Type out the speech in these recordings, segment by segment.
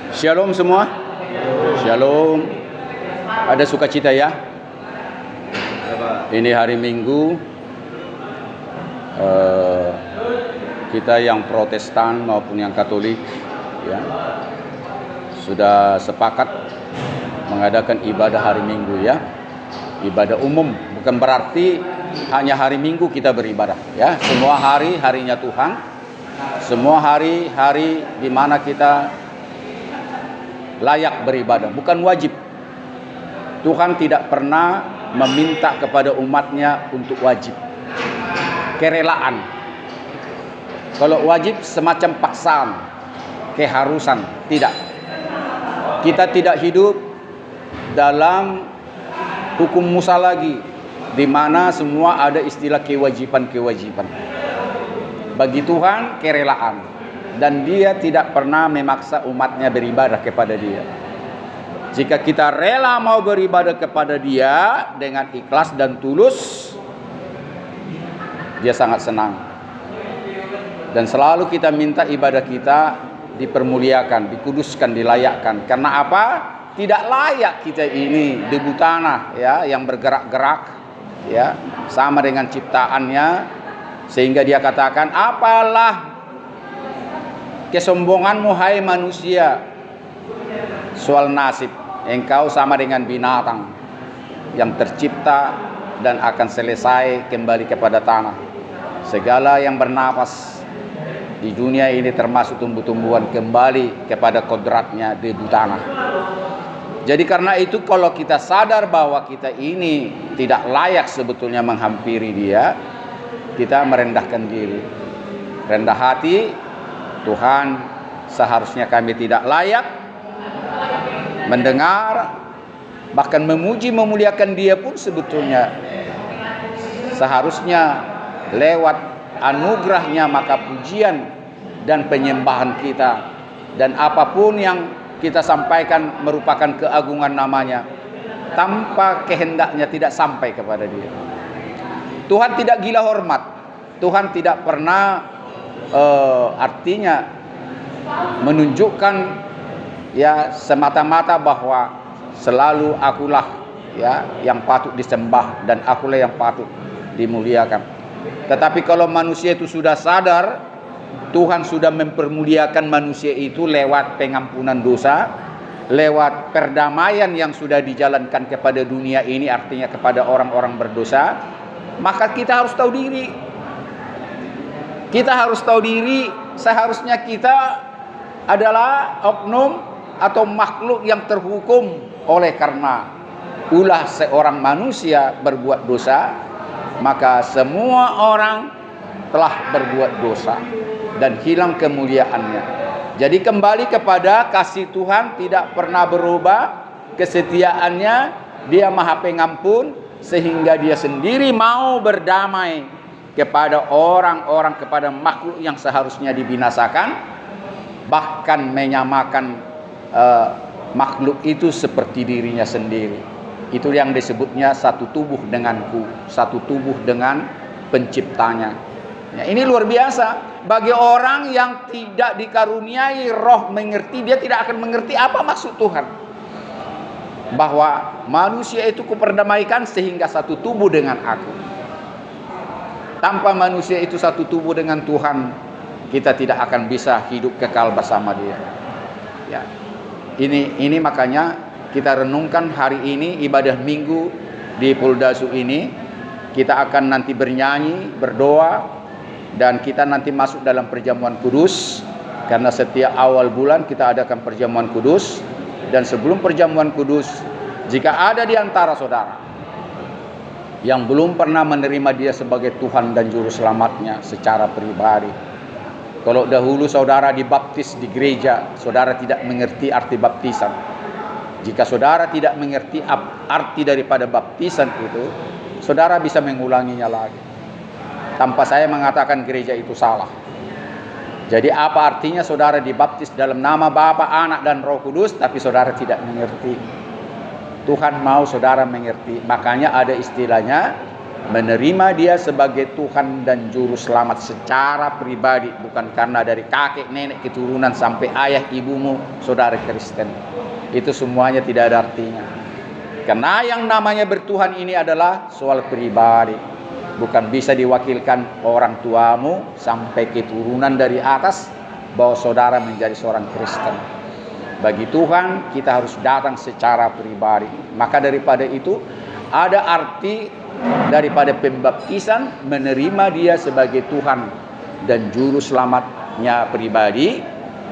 Shalom semua. Shalom. Ada sukacita ya. Ini hari Minggu. Kita yang Protestan maupun yang Katolik ya, sudah sepakat mengadakan ibadah hari Minggu ya. Ibadah umum, bukan berarti hanya hari Minggu kita beribadah ya. Semua hari harinya Tuhan. Semua hari di mana kita layak beribadah, bukan wajib. Tuhan tidak pernah meminta kepada umatnya untuk wajib, kerelaan. Kalau wajib semacam paksaan, keharusan, tidak. Kita tidak hidup dalam hukum Musa lagi, di mana semua ada istilah kewajiban. Bagi Tuhan kerelaan, dan Dia tidak pernah memaksa umatnya beribadah kepada Dia. Jika kita rela mau beribadah kepada Dia dengan ikhlas dan tulus, Dia sangat senang. Dan selalu kita minta ibadah kita dipermuliakan, dikuduskan, dilayakkan. Karena apa? Tidak layak kita ini debu tanah ya, yang bergerak-gerak ya, sama dengan ciptaannya. Sehingga Dia katakan, apalah kesombonganmu hai manusia, soal nasib, engkau sama dengan binatang yang tercipta dan akan selesai kembali kepada tanah. Segala yang bernapas di dunia ini termasuk tumbuh-tumbuhan kembali kepada kodratnya debu tanah. Jadi karena itu kalau kita sadar bahwa kita ini tidak layak sebetulnya menghampiri Dia, kita merendahkan diri, rendah hati. Tuhan, seharusnya kami tidak layak mendengar, bahkan memuji memuliakan Dia pun sebetulnya seharusnya lewat anugerahnya, maka pujian dan penyembahan kita dan apapun yang kita sampaikan merupakan keagungan namanya, tanpa kehendaknya tidak sampai kepada Dia. Tuhan tidak gila hormat. Tuhan tidak pernah artinya menunjukkan ya semata-mata bahwa selalu akulah ya yang patut disembah dan akulah yang patut dimuliakan. Tetapi kalau manusia itu sudah sadar, Tuhan sudah mempermuliakan manusia itu lewat pengampunan dosa, lewat perdamaian yang sudah dijalankan kepada dunia ini, artinya kepada orang-orang berdosa. Maka kita harus tahu diri. Kita harus tahu diri, seharusnya kita adalah oknum atau makhluk yang terhukum oleh karena ulah seorang manusia berbuat dosa, maka semua orang telah berbuat dosa dan hilang kemuliaannya. Jadi kembali kepada kasih Tuhan tidak pernah berubah, kesetiaannya, Dia Maha Pengampun, sehingga Dia sendiri mau berdamai kepada orang-orang, kepada makhluk yang seharusnya dibinasakan, bahkan menyamakan makhluk itu seperti dirinya sendiri. Itu yang disebutnya satu tubuh denganku, satu tubuh dengan penciptanya ya. Ini luar biasa. Bagi orang yang tidak dikaruniai roh mengerti, dia tidak akan mengerti apa maksud Tuhan, bahwa manusia itu kuperdamaikan sehingga satu tubuh dengan aku. Tanpa manusia itu satu tubuh dengan Tuhan, kita tidak akan bisa hidup kekal bersama Dia. Ya. Ini makanya kita renungkan hari ini ibadah Minggu di Poldasu ini. Kita akan nanti bernyanyi, berdoa, dan kita nanti masuk dalam perjamuan kudus. Karena setiap awal bulan kita adakan perjamuan kudus. Dan sebelum perjamuan kudus, jika ada di antara saudara yang belum pernah menerima Dia sebagai Tuhan dan Juru Selamatnya secara pribadi, kalau dahulu saudara dibaptis di gereja, saudara tidak mengerti arti baptisan. Jika saudara tidak mengerti arti daripada baptisan itu, saudara bisa mengulanginya lagi. Tanpa saya mengatakan gereja itu salah. Jadi apa artinya saudara dibaptis dalam nama Bapa, Anak, dan Roh Kudus, tapi saudara tidak mengerti? Tuhan mau saudara mengerti. Makanya ada istilahnya menerima dia sebagai Tuhan dan Juru Selamat secara pribadi, bukan karena dari kakek, nenek, keturunan sampai ayah, ibumu, saudara Kristen. Itu semuanya tidak ada artinya. Karena yang namanya bertuhan ini adalah soal pribadi, bukan bisa diwakilkan orang tuamu sampai keturunan dari atas bahwa saudara menjadi seorang Kristen. Bagi Tuhan kita harus datang secara pribadi. Maka daripada itu ada arti daripada pembaptisan, menerima dia sebagai Tuhan dan Juru Selamatnya pribadi,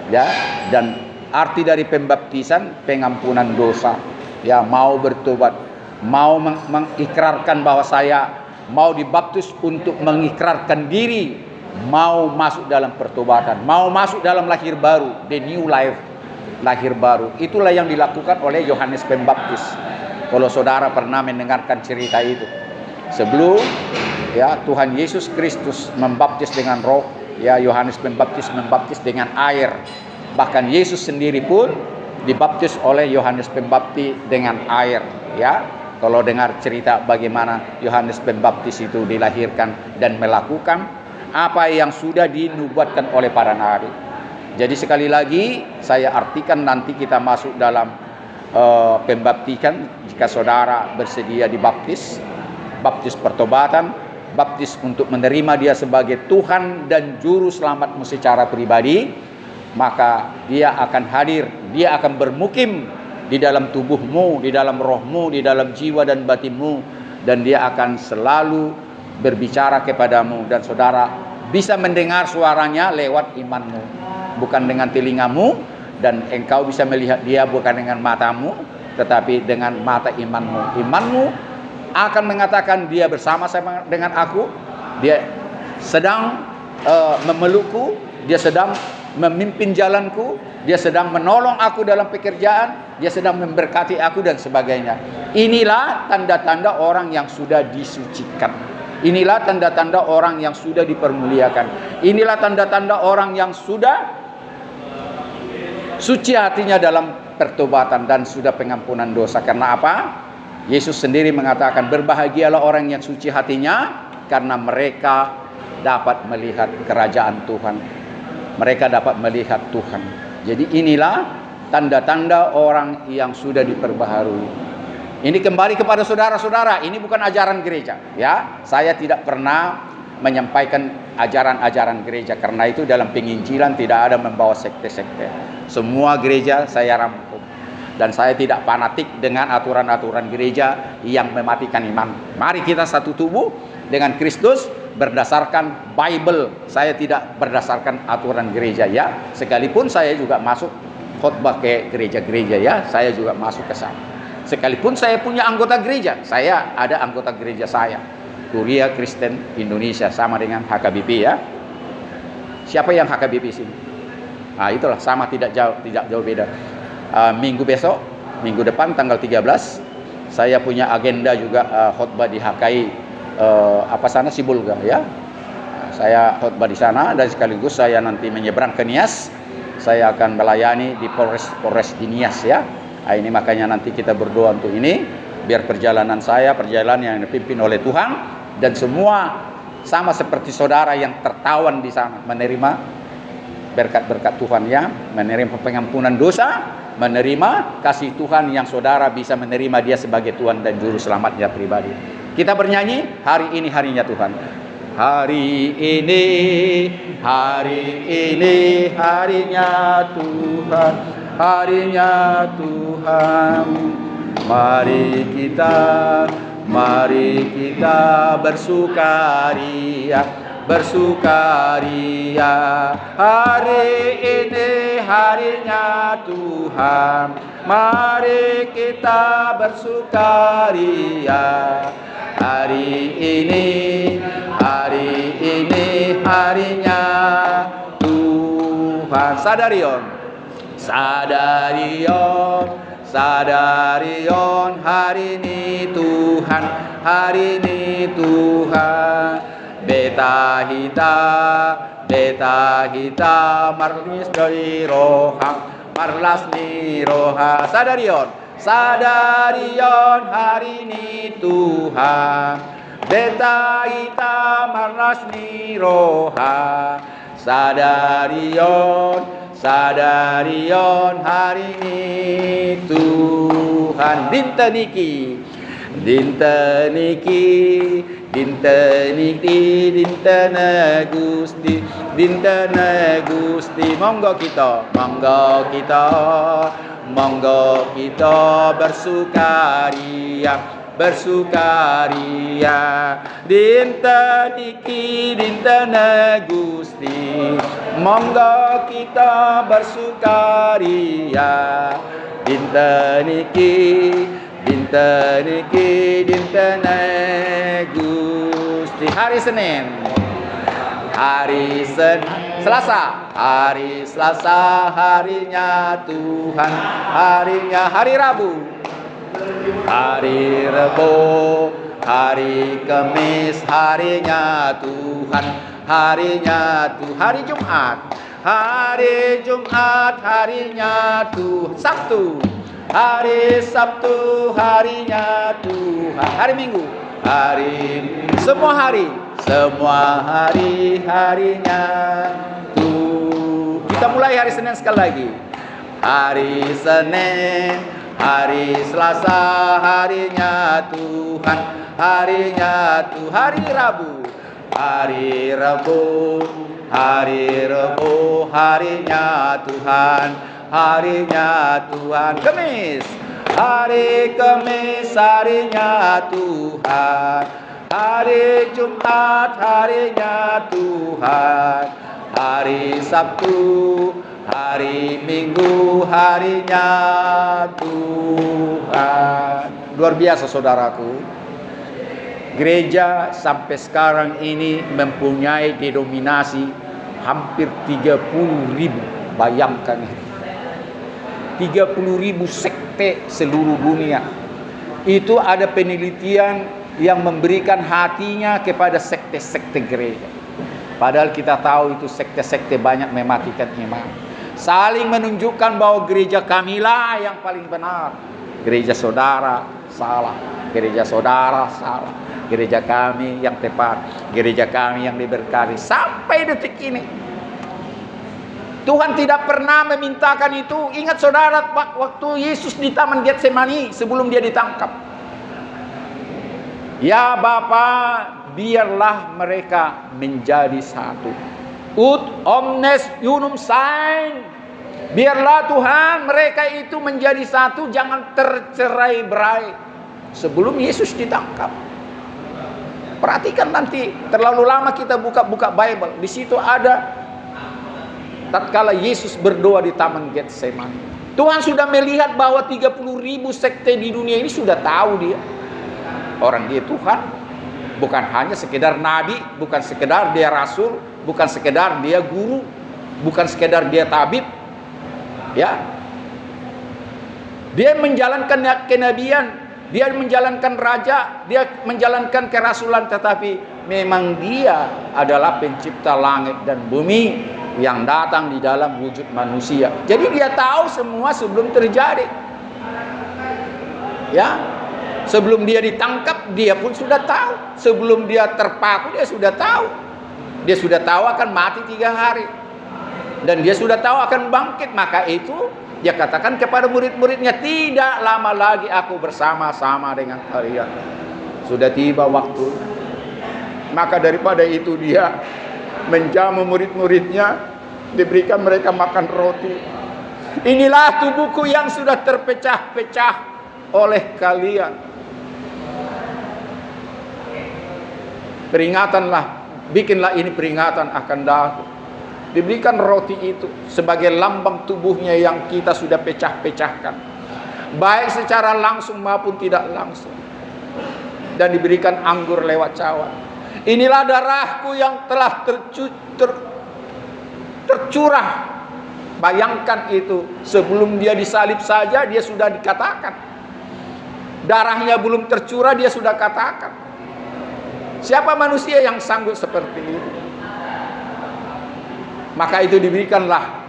ya. Dan arti dari pembaptisan pengampunan dosa, ya, mau bertobat, mau mengikrarkan bahwa saya mau dibaptis untuk mengikrarkan diri, mau masuk dalam pertobatan, mau masuk dalam lahir baru, the new life, lahir baru. Itulah yang dilakukan oleh Yohanes Pembaptis. Kalau saudara pernah mendengarkan cerita itu, sebelum ya Tuhan Yesus Kristus membaptis dengan roh, ya Yohanes Pembaptis membaptis dengan air. Bahkan Yesus sendiri pun dibaptis oleh Yohanes Pembaptis dengan air, ya. Kalau dengar cerita bagaimana Yohanes Pembaptis itu dilahirkan dan melakukan apa yang sudah dinubuatkan oleh para nabi. Jadi sekali lagi saya artikan, nanti kita masuk dalam pembaptisan. Jika saudara bersedia dibaptis, baptis pertobatan, baptis untuk menerima dia sebagai Tuhan dan Juru Selamatmu secara pribadi, maka dia akan hadir, dia akan bermukim di dalam tubuhmu, di dalam rohmu, di dalam jiwa dan batinmu, dan dia akan selalu berbicara kepadamu, dan saudara bisa mendengar suaranya lewat imanmu, bukan dengan telingamu, dan engkau bisa melihat dia bukan dengan matamu, tetapi dengan mata imanmu. Imanmu akan mengatakan dia bersama-sama dengan aku, dia sedang memelukku, dia sedang memimpin jalanku, dia sedang menolong aku dalam pekerjaan, dia sedang memberkati aku dan sebagainya. Inilah tanda-tanda orang yang sudah disucikan. Inilah tanda-tanda orang yang sudah dipermuliakan. Inilah tanda-tanda orang yang sudah suci hatinya dalam pertobatan dan sudah pengampunan dosa. Karena apa? Yesus sendiri mengatakan, berbahagialah orang yang suci hatinya, karena mereka dapat melihat kerajaan Tuhan. Mereka dapat melihat Tuhan. Jadi inilah tanda-tanda orang yang sudah diperbaharui. Ini kembali kepada saudara-saudara, ini bukan ajaran gereja, ya. Saya tidak pernah menyampaikan ajaran-ajaran gereja, karena itu dalam penginjilan tidak ada membawa sekte-sekte. Semua gereja saya rangkum, dan saya tidak fanatik dengan aturan-aturan gereja yang mematikan iman. Mari kita satu tubuh dengan Kristus berdasarkan Bible. Saya tidak berdasarkan aturan gereja, ya. Sekalipun saya juga masuk khotbah ke gereja-gereja, ya, saya juga masuk ke sana. Sekalipun saya punya anggota gereja, saya ada anggota gereja saya, Kuria Kristen Indonesia, sama dengan HKBP, ya. Siapa yang HKBP sini? Nah, itulah sama, tidak jauh beda. Minggu besok, minggu depan tanggal 13, saya punya agenda juga khotbah di HKI sana Sibulga, ya. Saya khotbah di sana, dan sekaligus saya nanti menyeberang ke Nias. Saya akan melayani di Polres di Nias, ya. Nah, ini makanya nanti kita berdoa untuk ini, biar perjalanan saya, perjalanan yang dipimpin oleh Tuhan, dan semua sama seperti saudara yang tertawan di sana, menerima berkat-berkat Tuhan, ya, menerima pengampunan dosa, menerima kasih Tuhan yang saudara bisa menerima dia sebagai Tuhan dan Juru Selamatnya pribadi. Kita bernyanyi, hari ini harinya Tuhan. Hari ini harinya Tuhan, harinya Tuhan. Mari kita bersukaria, bersukaria. Hari ini harinya Tuhan, mari kita bersukaria. Hari ini harinya Tuhan. Sadarion, sadarion, hari ini Tuhan, hari ini Tuhan. Beta hita marlis dari roha, marlas ni roha. Sadarion, hari ini Tuhan, Beta ita marlas niroha. Sadarion hari ini Tuhan. Dinten niki dinten Gusti monggo kita bersukaria dinten Gusti monggo kita bersukaria dinten Gusti. Hari Senin, Selasa, harinya Tuhan, hari Rabu, hari Rebo, hari Kamis, harinya Tuhan, hari Jumat, harinya Tuhan, hari Sabtu, harinya Tuhan, hari Minggu, semua hari harinya Tuhan. Kita mulai hari Senin sekali lagi. Hari Senin, hari Selasa, harinya Tuhan, hari Rabu, harinya Tuhan, Kamis, harinya Tuhan, hari Jumat, harinya Tuhan, hari Sabtu, hari Minggu, harinya Tuhan. Luar biasa saudaraku. Gereja sampai sekarang ini mempunyai denominasi hampir 30.000. Bayangkan itu. 30.000 sekte seluruh dunia. Itu ada penelitian yang memberikan hatinya kepada sekte-sekte gereja. Padahal kita tahu itu sekte-sekte banyak mematikan iman. Saling menunjukkan bahwa gereja kamilah yang paling benar. Gereja saudara salah. Gereja saudara salah. Gereja kami yang tepat. Gereja kami yang diberkati. Sampai detik ini. Tuhan tidak pernah memintakan itu. Ingat saudara, waktu Yesus di Taman Getsemani sebelum dia ditangkap. Ya Bapa, biarlah mereka menjadi satu. Ut omnes unum sein. Biarlah Tuhan mereka itu menjadi satu, jangan tercerai-berai. Sebelum Yesus ditangkap. Perhatikan nanti, terlalu lama kita buka Bible. Di situ ada tatkala Yesus berdoa di Taman Getsemani. Tuhan sudah melihat bahwa 30.000 sekte di dunia ini sudah tahu dia. Orang dia Tuhan, bukan hanya sekedar nabi, bukan sekedar dia rasul, bukan sekedar dia guru, bukan sekedar dia tabib. Ya. Dia menjalankan kenabian, dia menjalankan raja, dia menjalankan kerasulan, tetapi memang dia adalah pencipta langit dan bumi yang datang di dalam wujud manusia. Jadi dia tahu semua sebelum terjadi. Ya. Sebelum dia ditangkap, dia pun sudah tahu. Sebelum dia terpaku, dia sudah tahu. Dia sudah tahu akan mati 3 hari. Dan dia sudah tahu akan bangkit. Maka itu dia katakan kepada murid-muridnya, tidak lama lagi aku bersama-sama dengan kalian. Sudah tiba waktu. Maka daripada itu dia menjamu murid-muridnya, diberikan mereka makan roti. Inilah tubuhku yang sudah terpecah-pecah oleh kalian. Peringatanlah, bikinlah ini peringatan akan aku. Diberikan roti itu sebagai lambang tubuhnya yang kita sudah pecah-pecahkan, baik secara langsung maupun tidak langsung. Dan diberikan anggur lewat cawan. Inilah darahku yang telah tercurah. Bayangkan itu, sebelum dia disalib saja dia sudah dikatakan. Darahnya belum tercurah dia sudah katakan. Siapa manusia yang sanggup seperti itu? Maka itu diberikanlah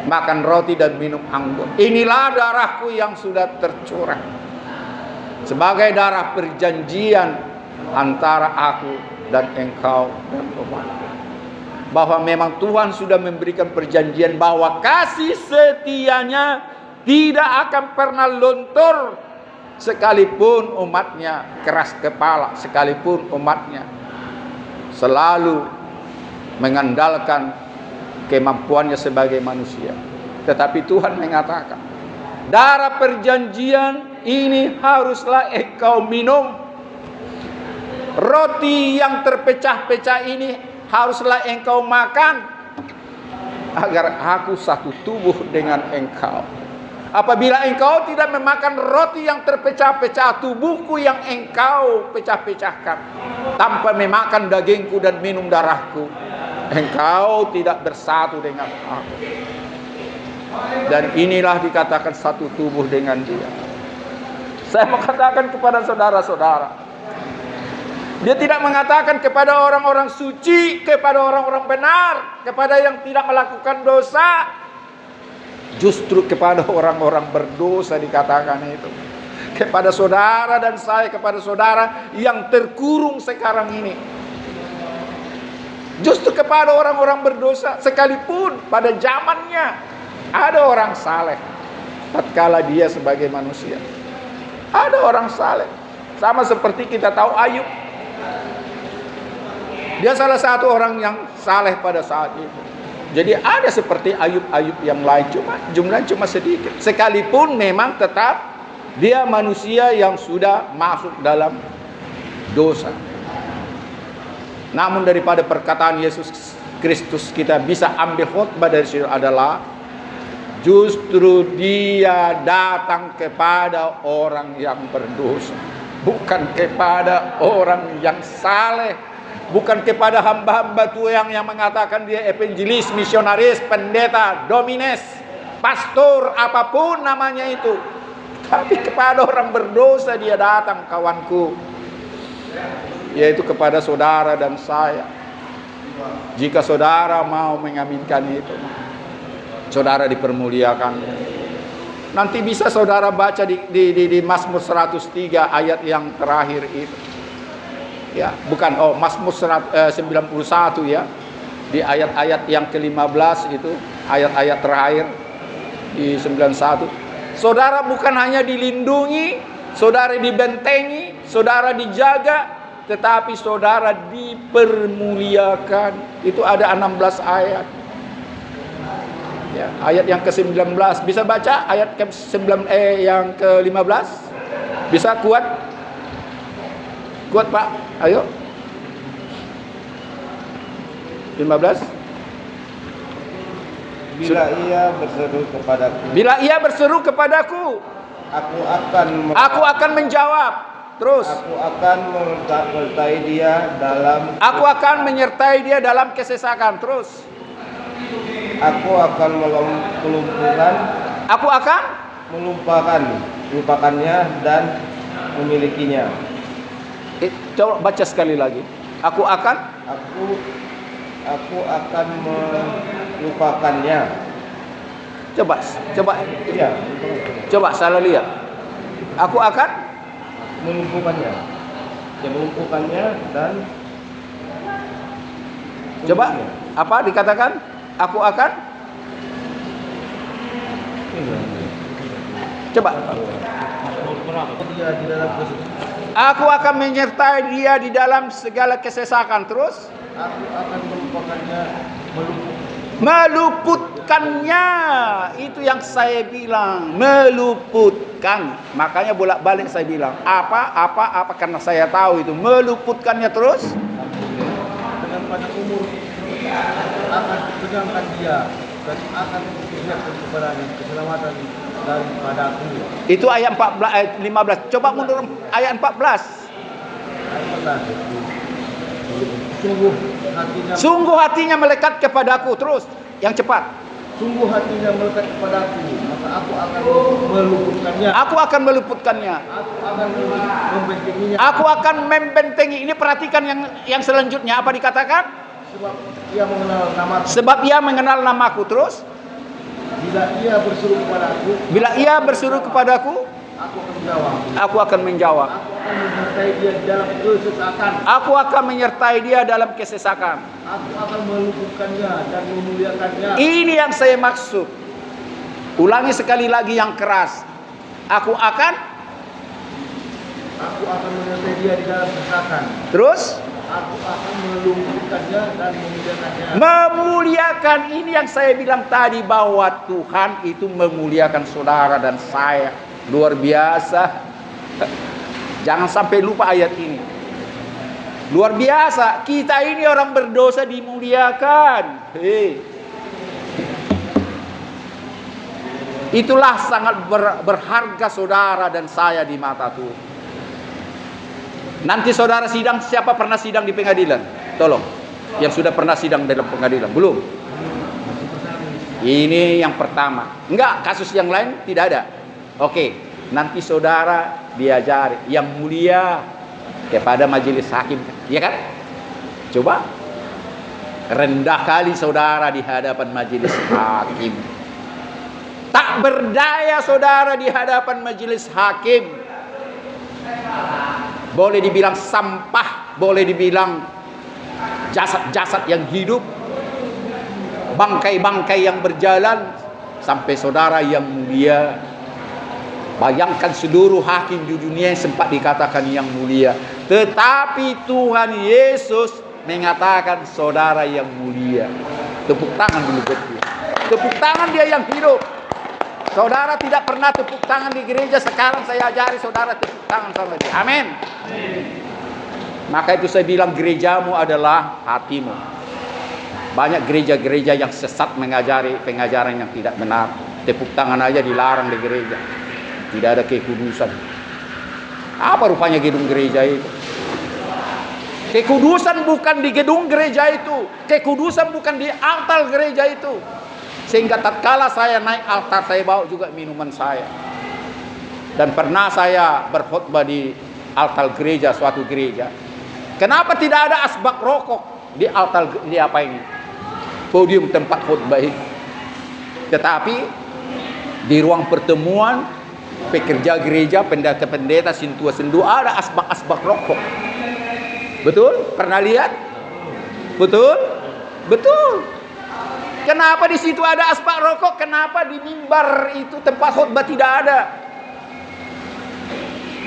makan roti dan minum anggur. Inilah darahku yang sudah tercurah sebagai darah perjanjian antara aku dan engkau dan umat. Bahwa memang Tuhan sudah memberikan perjanjian bahwa kasih setianya tidak akan pernah luntur, sekalipun umatnya keras kepala, sekalipun umatnya selalu mengandalkan kemampuannya sebagai manusia. Tetapi Tuhan mengatakan, darah perjanjian ini haruslah engkau minum. Roti yang terpecah-pecah ini haruslah engkau makan, agar aku satu tubuh dengan engkau. Apabila engkau tidak memakan roti yang terpecah-pecah, tubuhku yang engkau pecah-pecahkan, tanpa memakan dagingku dan minum darahku, engkau tidak bersatu dengan aku. Dan inilah dikatakan satu tubuh dengan dia. Saya mau katakan kepada saudara-saudara, dia tidak mengatakan kepada orang-orang suci, kepada orang-orang benar, kepada yang tidak melakukan dosa. Justru kepada orang-orang berdosa dikatakan itu. Kepada saudara dan saya, kepada saudara yang terkurung sekarang ini. Justru kepada orang-orang berdosa, sekalipun pada zamannya ada orang saleh, tatkala dia sebagai manusia. Ada orang saleh. Sama seperti kita tahu Ayub. Dia salah satu orang yang saleh pada saat itu. Jadi ada seperti Ayub-Ayub yang lain, cuma jumlahnya cuma sedikit. Sekalipun memang tetap dia manusia yang sudah masuk dalam dosa. Namun daripada perkataan Yesus Kristus kita bisa ambil khotbah dari situ adalah justru dia datang kepada orang yang berdosa, bukan kepada orang yang saleh. Bukan kepada hamba-hamba Tuhan yang mengatakan dia evangelis, misionaris, pendeta, domines, pastor, apapun namanya itu. Tapi kepada orang berdosa dia datang, kawanku. Yaitu kepada saudara dan saya. Jika saudara mau mengaminkan itu, saudara dipermuliakan. Nanti bisa saudara baca di Mazmur 103 ayat yang terakhir itu. Ya, bukan Mazmur 91 ya. Di ayat-ayat yang ke-15 itu, ayat-ayat terakhir di 91. Saudara bukan hanya dilindungi, saudara dibentengi, saudara dijaga, tetapi saudara dipermuliakan. Itu ada 16 ayat. Ya, ayat yang ke-19 bisa baca ayat yang ke-15? Bisa kuat? Kuat Pak, ayo. 15. Bila ia berseru kepadaku. Bila ia berseru kepadaku, aku akan menjawab. Terus. Aku akan menyertai dia dalam. Aku akan menyertai dia dalam kesesakan. Terus. Aku akan melumpuhkan. Aku akan melupakannya dan memilikinya. Coba baca sekali lagi. Aku akan melupakannya. Coba. Iya. Coba salah lihat. Aku akan melumpuhkannya. Ya, melumpuhkannya dan. Coba apa dikatakan? Aku akan. Coba. Aku akan menyertai dia di dalam segala kesesakan. Terus? Aku akan melupakannya, meluputkannya. Itu yang saya bilang, meluputkan. Makanya bolak-balik saya bilang, apa karena saya tahu itu meluputkannya. Terus? Dengan pada umur akan tegangkan dia dan akan dilihatkan kepadanya keselamatan daripadaku. Itu ayat 14, ayat 15. Coba mundur ayat 14. Ayat 14. Sungguh hatinya melekat kepadaku. Terus, yang cepat. Sungguh hatinya melekat kepadaku, maka aku akan meluputkannya. Aku akan meluputkannya. Aku akan membentenginya. Aku akan membentengi. Ini perhatikan yang selanjutnya apa dikatakan? Sebab ia mengenal namaku. Terus? Bila ia berseru kepadaku, Aku akan menjawab. Aku akan menjawab. Aku akan menyertai dia dalam kesesakan. Aku akan menyertai dia dalam kesesakan. Aku akan meluputkannya dan memuliakannya. Ini yang saya maksud. Ulangi sekali lagi yang keras. Aku akan menyertai dia di dalam kesesakan. terus Aku akan meluputkannya dan memuliakannya. memuliakan. Ini yang saya bilang tadi, bahwa Tuhan itu memuliakan saudara dan saya. Luar biasa. Jangan sampai lupa ayat ini. Luar biasa. Kita ini orang berdosa dimuliakan. Itulah sangat berharga saudara dan saya di mata Tuhan. Nanti saudara sidang, siapa pernah sidang di pengadilan? Tolong. Yang sudah pernah sidang dalam pengadilan? Belum? Ini yang pertama. Enggak, kasus yang lain tidak ada. Oke, nanti saudara diajari yang mulia kepada majelis hakim. Iya kan? Coba. Rendah kali saudara di hadapan majelis hakim. Tak berdaya saudara di hadapan majelis hakim. Boleh dibilang sampah, boleh dibilang jasad-jasad yang hidup, bangkai-bangkai yang berjalan, sampai saudara yang mulia. Bayangkan seluruh hakim di dunia yang sempat dikatakan yang mulia, tetapi Tuhan Yesus mengatakan saudara yang mulia. Tepuk tangan dulu buat dia. Tepuk tangan dia yang hidup. Saudara tidak pernah tepuk tangan di gereja, sekarang saya ajari saudara tepuk tangan sama dia. Amin. Maka itu saya bilang gerejamu adalah hatimu. Banyak gereja-gereja yang sesat mengajari pengajaran yang tidak benar. Tepuk tangan aja dilarang di gereja. Tidak ada kekudusan. Apa rupanya gedung gereja itu? Kekudusan bukan di gedung gereja itu. Kekudusan bukan di altar gereja itu. Sehingga tatkala saya naik altar, saya bawa juga minuman saya. Dan pernah saya berkhotbah di altar gereja, suatu gereja. Kenapa tidak ada asbak rokok di altar, di apa ini? Podium tempat khotbah ini. Tetapi di ruang pertemuan pekerja gereja, pendeta-pendeta, sentua-sendu, ada asbak-asbak rokok. Betul? Pernah lihat? Betul? Betul. Kenapa di situ ada asbak rokok? Kenapa di mimbar itu tempat khotbah tidak ada?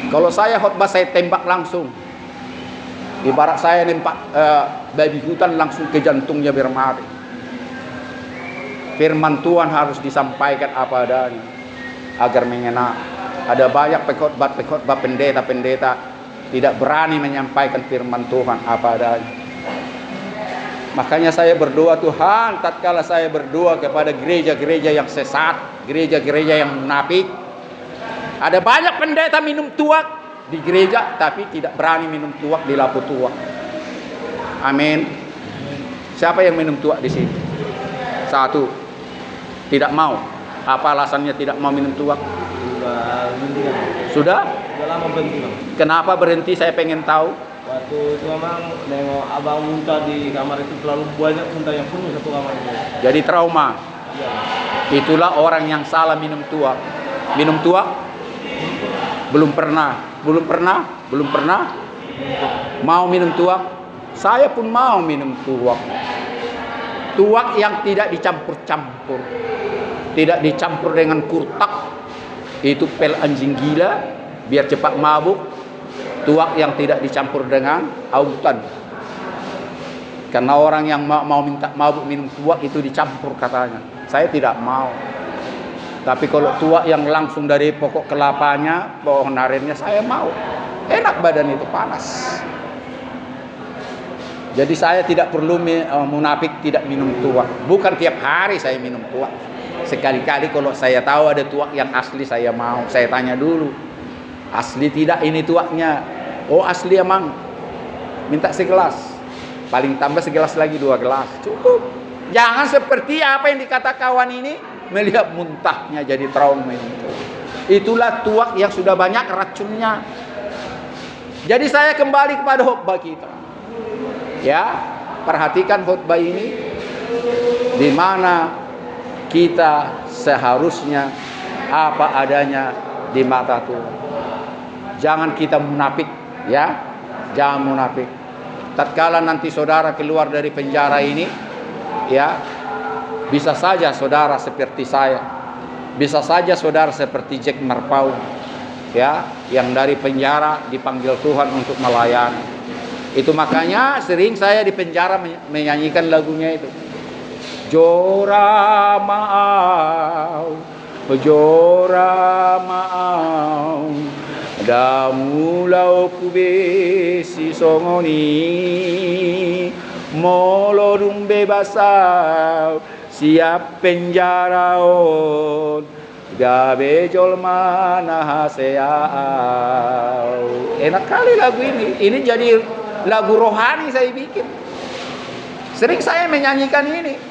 Kalau saya khotbah, saya tembak langsung. Ibarat saya nempak babi hutan langsung ke jantungnya bermari. Firman Tuhan harus disampaikan apa adanya agar mengena. Ada banyak pengkhotbah pendeta-pendeta tidak berani menyampaikan firman Tuhan apa adanya. Makanya saya berdoa, Tuhan, tatkala saya berdoa kepada gereja-gereja yang sesat, gereja-gereja yang munafik. Ada banyak pendeta minum tuak di gereja, tapi tidak berani minum tuak di lapu tuak. Amin. Siapa yang minum tuak di sini? Satu. Tidak mau. Apa alasannya tidak mau minum tuak? Sudah? Sudah lama berhenti, Bang. Kenapa berhenti? Saya pengen tahu. Waktu itu memang nengok abang muntah di kamar itu, terlalu banyak muntah yang penuh satu kamar itu. Jadi trauma. Ya. Itulah orang yang salah minum tuak. Minum tuak? Belum pernah. Mau minum tuak? Saya pun mau minum tuak. Tuak yang tidak dicampur-campur. Tidak dicampur dengan kurtak. Itu pel anjing gila biar cepat mabuk. Tuak yang tidak dicampur dengan autan. Karena orang yang mau minta mabuk minum tuak itu dicampur katanya. Saya tidak mau. Tapi kalau tuak yang langsung dari pokok kelapanya, pohon arennya, saya mau. Enak badan itu, panas. Jadi saya tidak perlu munafik tidak minum tuak. Bukan tiap hari saya minum tuak. Sekali-kali kalau saya tahu ada tuak yang asli, saya mau. Saya tanya dulu, asli tidak ini tuaknya? Oh asli emang. Minta segelas. Paling tambah segelas lagi, 2 gelas. Cukup. Jangan seperti apa yang dikata kawan ini, melihat muntahnya jadi trauma itu. Itulah tuak yang sudah banyak racunnya. Jadi saya kembali kepada khotbah kita. Ya, perhatikan khotbah ini, di mana kita seharusnya apa adanya di mata Tuhan. Jangan kita munafik, ya. Jangan munafik. Tatkala nanti saudara keluar dari penjara ini, ya, bisa saja saudara seperti saya, bisa saja saudara seperti Jack Marpaung, ya, yang dari penjara dipanggil Tuhan untuk melayani. Itu makanya sering saya di penjara menyanyikan lagunya itu. Jora maau, jora maau, damulau kubesi songoni, molodum bebasau, siap penjaraon, gabe jolma nahaseau. Enak kali lagu ini. Ini jadi lagu rohani saya bikin. Sering saya menyanyikan ini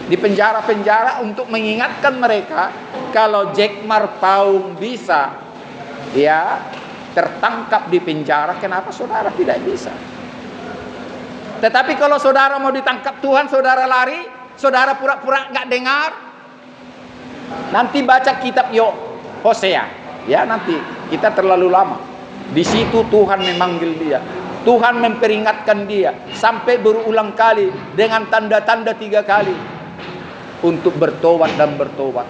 di penjara-penjara untuk mengingatkan mereka kalau Jack Marpaung bisa, ya, tertangkap di penjara, kenapa saudara tidak bisa? Tetapi kalau saudara mau ditangkap Tuhan, saudara lari, saudara pura-pura nggak dengar. Nanti baca kitab Hosea, ya, nanti kita terlalu lama. Di situ Tuhan memanggil dia, Tuhan memperingatkan dia sampai berulang kali dengan tanda-tanda 3 kali untuk bertobat dan bertobat.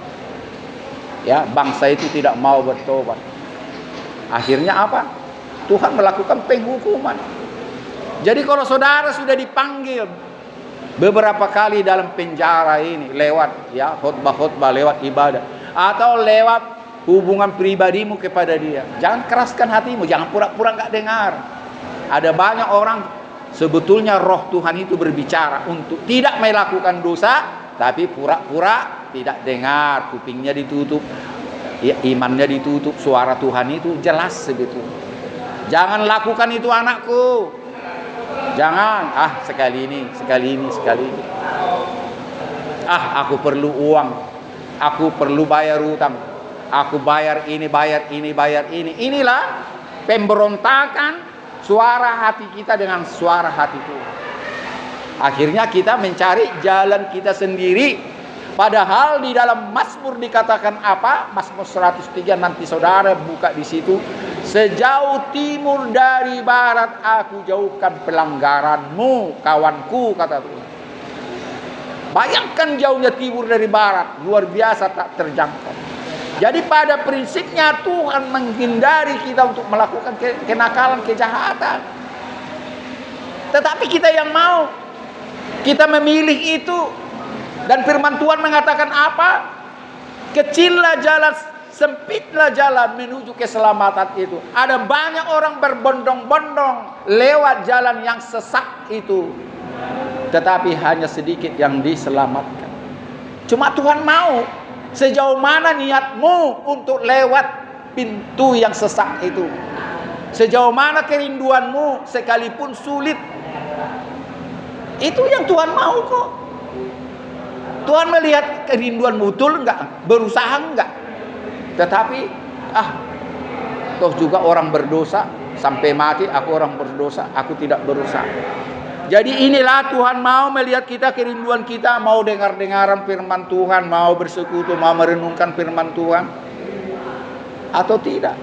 Ya, bangsa itu tidak mau bertobat. Akhirnya apa? Tuhan melakukan penghukuman. Jadi kalau saudara sudah dipanggil beberapa kali dalam penjara ini lewat, ya, khotbah-khotbah, lewat ibadah atau lewat hubungan pribadimu kepada dia, jangan keraskan hatimu, jangan pura-pura nggak dengar. Ada banyak orang sebetulnya roh Tuhan itu berbicara untuk tidak melakukan dosa, tapi pura-pura tidak dengar, kupingnya ditutup, ya, imannya ditutup. Suara Tuhan itu jelas sebetulnya. Jangan lakukan itu anakku. Jangan, sekali ini. Aku perlu uang, aku perlu bayar utang, aku bayar ini. Inilah pemberontakan suara hati kita dengan suara hati Tuhan. Akhirnya kita mencari jalan kita sendiri. Padahal di dalam Mazmur dikatakan apa? Mazmur 103, nanti saudara buka di situ. Sejauh timur dari barat aku jauhkan pelanggaranmu, kawanku, kata Tuhan. Bayangkan jauhnya timur dari barat, luar biasa tak terjangkau. Jadi pada prinsipnya Tuhan menghindari kita untuk melakukan kenakalan, kejahatan. Tetapi kita yang mau, kita memilih itu. Dan firman Tuhan mengatakan apa? Kecillah jalan, sempitlah jalan menuju keselamatan itu. Ada banyak orang berbondong-bondong lewat jalan yang sesak itu, tetapi hanya sedikit yang diselamatkan. Cuma Tuhan mau, sejauh mana niatmu untuk lewat pintu yang sesak itu, sejauh mana kerinduanmu sekalipun sulit. Itu yang Tuhan mau kok. Tuhan melihat kerinduan betul enggak, berusaha enggak. Tetapi toh juga orang berdosa sampai mati, aku orang berdosa, aku tidak berusaha. Jadi inilah Tuhan mau melihat kita, kerinduan kita, mau dengar-dengaran firman Tuhan, mau bersekutu, mau merenungkan firman Tuhan atau tidak.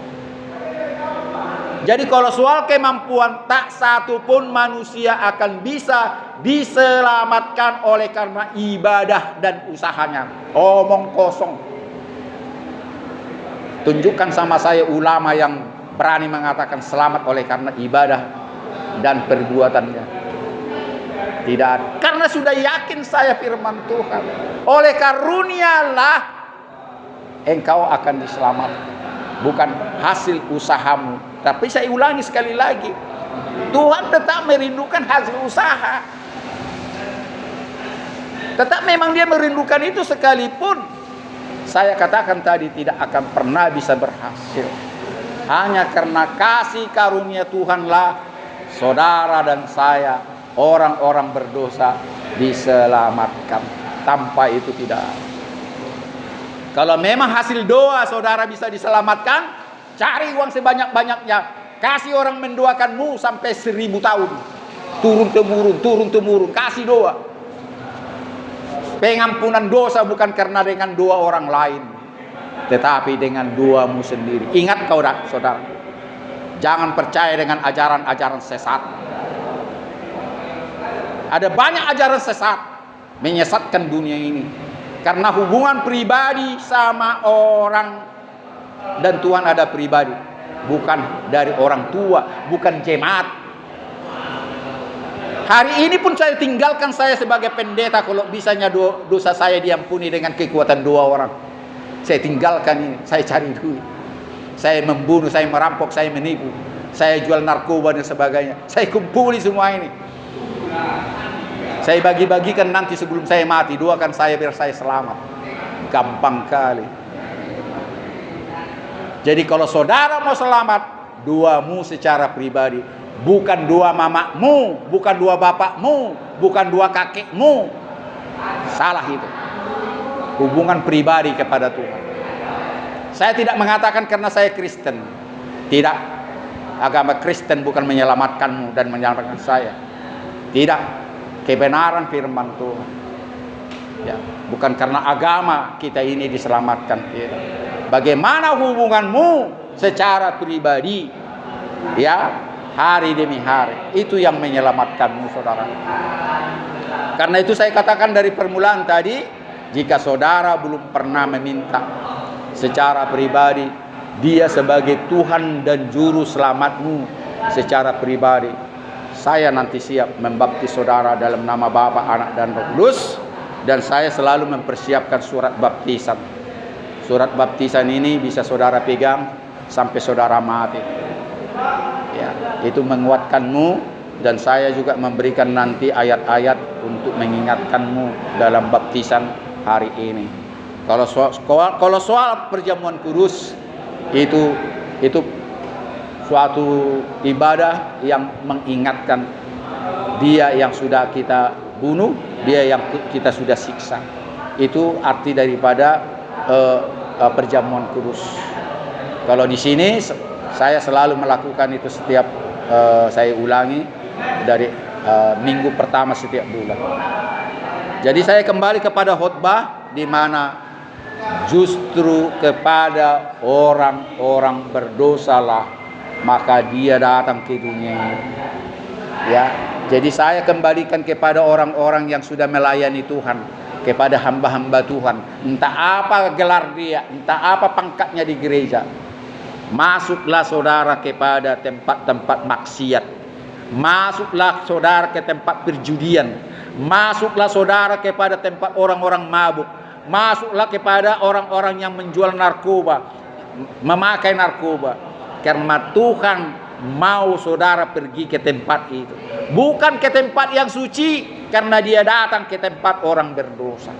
Jadi kalau soal kemampuan, tak satu pun manusia akan bisa diselamatkan oleh karena ibadah dan usahanya. Omong kosong. Tunjukkan sama saya ulama yang berani mengatakan selamat oleh karena ibadah dan perbuatannya. Tidak. Karena sudah yakin saya firman Tuhan. Oleh karunialah engkau akan diselamatkan. Bukan hasil usahamu. Tapi saya ulangi sekali lagi, Tuhan tetap merindukan hasil usaha. Tetap memang dia merindukan itu, sekalipun saya katakan tadi tidak akan pernah bisa berhasil. Hanya karena kasih karunia Tuhanlah saudara dan saya, orang-orang berdosa, diselamatkan. Tanpa itu tidak. Kalau memang hasil doa saudara bisa diselamatkan, cari uang sebanyak-banyaknya, kasih orang mendoakanmu sampai 1000 tahun, turun temurun, kasih doa. Pengampunan dosa bukan karena dengan doa orang lain, tetapi dengan duamu sendiri. Ingat kau dah, saudara, jangan percaya dengan ajaran-ajaran sesat. Ada banyak ajaran sesat menyesatkan dunia ini, karena hubungan pribadi sama orang dan Tuhan ada pribadi, bukan dari orang tua, bukan jemaat. Hari ini pun saya tinggalkan saya sebagai pendeta, kalau bisanya dosa saya diampuni dengan kekuatan 2 orang. Saya tinggalkan ini, saya cari duit, saya membunuh, saya merampok, saya menipu, saya jual narkoba dan sebagainya. Saya kumpuli semua ini, saya bagi-bagikan nanti sebelum saya mati. Doakan saya biar saya selamat. Gampang kali. Jadi kalau saudara mau selamat, duamu secara pribadi, bukan dua mamamu, bukan dua bapakmu, bukan dua kakekmu. Salah itu. Hubungan pribadi kepada Tuhan. Saya tidak mengatakan karena saya Kristen. Tidak. Agama Kristen bukan menyelamatkanmu dan menyelamatkan saya. Tidak. Kebenaran firman Tuhan. Ya, bukan karena agama kita ini diselamatkan. Ya. Bagaimana hubunganmu secara pribadi, ya, hari demi hari, itu yang menyelamatkanmu, saudara. Karena itu saya katakan dari permulaan tadi, jika saudara belum pernah meminta secara pribadi Dia sebagai Tuhan dan Juru Selamatmu secara pribadi, saya nanti siap membaptis saudara dalam nama Bapa, Anak, dan Roh Kudus. Dan saya selalu mempersiapkan surat baptisan. Surat baptisan ini bisa saudara pegang sampai saudara mati. Ya, itu menguatkanmu, dan saya juga memberikan nanti ayat-ayat untuk mengingatkanmu dalam baptisan hari ini. Kalau soal perjamuan kudus, itu suatu ibadah yang mengingatkan Dia yang sudah kita bunuh, Dia yang kita sudah siksa. Itu arti daripada perjamuan kudus. Kalau di sini saya selalu melakukan itu setiap saya ulangi dari minggu pertama setiap bulan. Jadi saya kembali kepada khotbah di mana justru kepada orang-orang berdosalah maka Dia datang ke dunia ini. Ya, jadi saya kembalikan kepada orang-orang yang sudah melayani Tuhan, kepada hamba-hamba Tuhan. Entah apa gelar dia, entah apa pangkatnya di gereja. Masuklah saudara kepada tempat-tempat maksiat. Masuklah saudara ke tempat perjudian. Masuklah saudara kepada tempat orang-orang mabuk. Masuklah kepada orang-orang yang menjual narkoba, memakai narkoba. Karena Tuhan mau saudara pergi ke tempat itu, bukan ke tempat yang suci, karena Dia datang ke tempat orang berdosa.